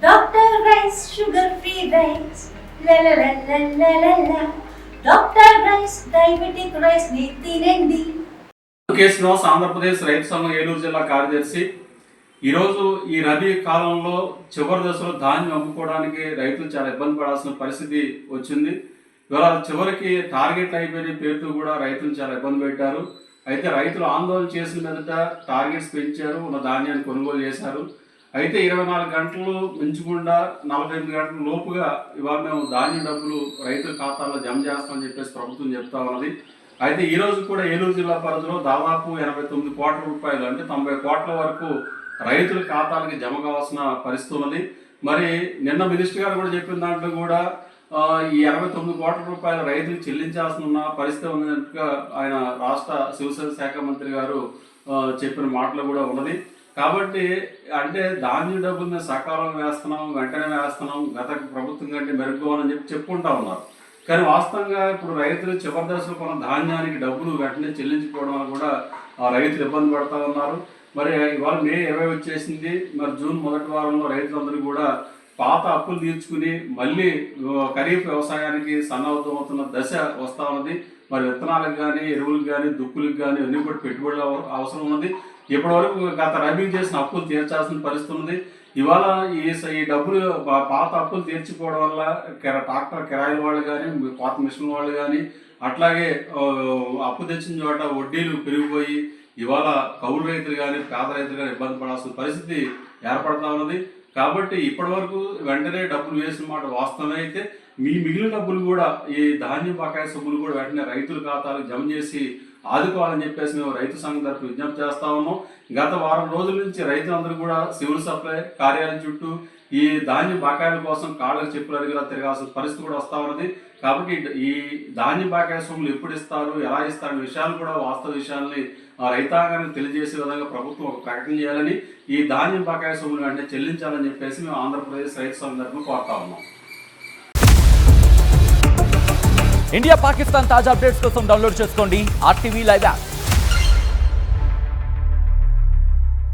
Doctor rice sugar free rice doctor rice diabetic rice ని తినండి. కేశవాస్ ఆంధ్రప్రదేశ్ రైతు సంఘం ఏలూరు జిల్లా కార్యదర్శి. ఈరోజు ఈ రబీ కాలంలో చివరి దశలో ధాన్యం అమ్ముకోవడానికి రైతులు చాలా ఇబ్బంది పడాల్సిన పరిస్థితి వచ్చింది. ఇవాళ చివరికి టార్గెట్ అయిపోయిన పేరుతో కూడా రైతులు చాలా ఇబ్బంది పెట్టారు. అయితే రైతులు ఆందోళన చేసిన మీదట టార్గెట్స్ పెంచారు, ఉన్న ధాన్యాన్ని కొనుగోలు చేశారు. అయితే 24 గంటలు మించకుండా 48 గంటల లోపుగా ఇవాళ మేము ధాన్యం డబ్బులు రైతుల ఖాతాలో జమ చేస్తామని చెప్పేసి ప్రభుత్వం చెప్తా ఉన్నది. అయితే ఈ రోజు కూడా ఏలూరు జిల్లా పరిధిలో దాదాపు 89 కోట్ల రూపాయలు అంటే 90 కోట్ల వరకు రైతుల ఖాతాలకి జమ కావాల్సిన పరిస్థితి ఉన్నది. మరి నిన్న మినిస్టర్ గారు కూడా చెప్పిన దాంట్లో కూడా ఈ 89 కోట్ల రూపాయలు రైతులకు చెల్లించాల్సిన పరిస్థితి ఉన్నట్టుగా ఆయన రాష్ట్ర శివసేన శాఖ మంత్రి గారు చెప్పిన మాటలు కూడా ఉన్నది. కాబట్టి అంటే ధాన్యం డబ్బులు మేము సకాలం వేస్తున్నాం, వెంటనే వేస్తున్నాం, గత ప్రభుత్వం కంటే మెరుగ్గా అని చెప్పుకుంటా ఉన్నారు. కానీ వాస్తవంగా ఇప్పుడు రైతులు చివరి దశలో కొన్న ధాన్యానికి డబ్బులు వెంటనే చెల్లించుకోవడం వల్ల కూడా రైతులు ఇబ్బంది పడుతూ ఉన్నారు. మరి ఇవాళ మే 20 వచ్చేసింది. మరి జూన్ మొదటి వారంలో రైతులందరూ కూడా పాత అప్పులు తీర్చుకుని మళ్ళీ ఖరీఫ్ వ్యవసాయానికి సన్నద్ధమవుతున్న దశ వస్తూ ఉన్నది. మరి విత్తనాలకు కానీ, ఎరువులకు కానీ, దుక్కులకు కానీ అన్నీ కూడా పెట్టుబడులు అవసరం ఉన్నది. ఇప్పటి వరకు గత రబీ చేసిన అప్పులు తీర్చాల్సిన పరిస్థితి ఉంది. ఇవాళ ఈ డబ్బులు పాత అప్పులు తీర్చుకోవడం వల్ల ట్రాక్టర్ కిరాయిల వాళ్ళు కానీ, పాత మిషన్ వాళ్ళు కానీ, అట్లాగే అప్పు తెచ్చిన చోట వడ్డీలు పెరిగిపోయి ఇవాళ కౌలు రైతులు కానీ, పేద రైతులు కానీ ఇబ్బంది పడాల్సిన పరిస్థితి ఏర్పడతా ఉన్నది. కాబట్టి ఇప్పటి వరకు వెంటనే డబ్బులు వేసిన మాట వాస్తవమే. అయితే మిగిలిన డబ్బులు కూడా ఈ ధాన్యం బకాయి సొమ్ములు కూడా వెంటనే రైతుల ఖాతాలకు జమ చేసి ఆదుకోవాలని చెప్పేసి మేము రైతు సంఘం తరఫున విజ్ఞప్తి చేస్తా ఉన్నాం. గత వారం రోజుల నుంచి రైతులందరూ కూడా సివిల్ సప్లై కార్యాలయం చుట్టూ ఈ ధాన్యం బకాయిల కోసం కాళ్ళకు చెప్పులు అడిగిలా తిరగాల్సిన పరిస్థితి కూడా వస్తూ ఉన్నది. కాబట్టి ఈ ధాన్యం బకాయి సొమ్ములు ఎప్పుడు ఇస్తారు, ఎలా ఇస్తారనే విషయాలు కూడా వాస్తవ విషయాల్ని రైతాంగానికి తెలియజేసే విధంగా ప్రభుత్వం ఒక ప్రకటన చేయాలని, ఈ ధాన్యం బకాయి సొమ్ములు వెంటనే చెల్లించాలని చెప్పేసి మేము ఆంధ్రప్రదేశ్ రైతు సంఘం తరఫున కోరుతా ఉన్నాం. ఇండియా పాకిస్తాన్ తాజా అప్డేట్స్ కోసం డౌన్లోడ్ చేసుకోండి RTV లైవ్ యాప్.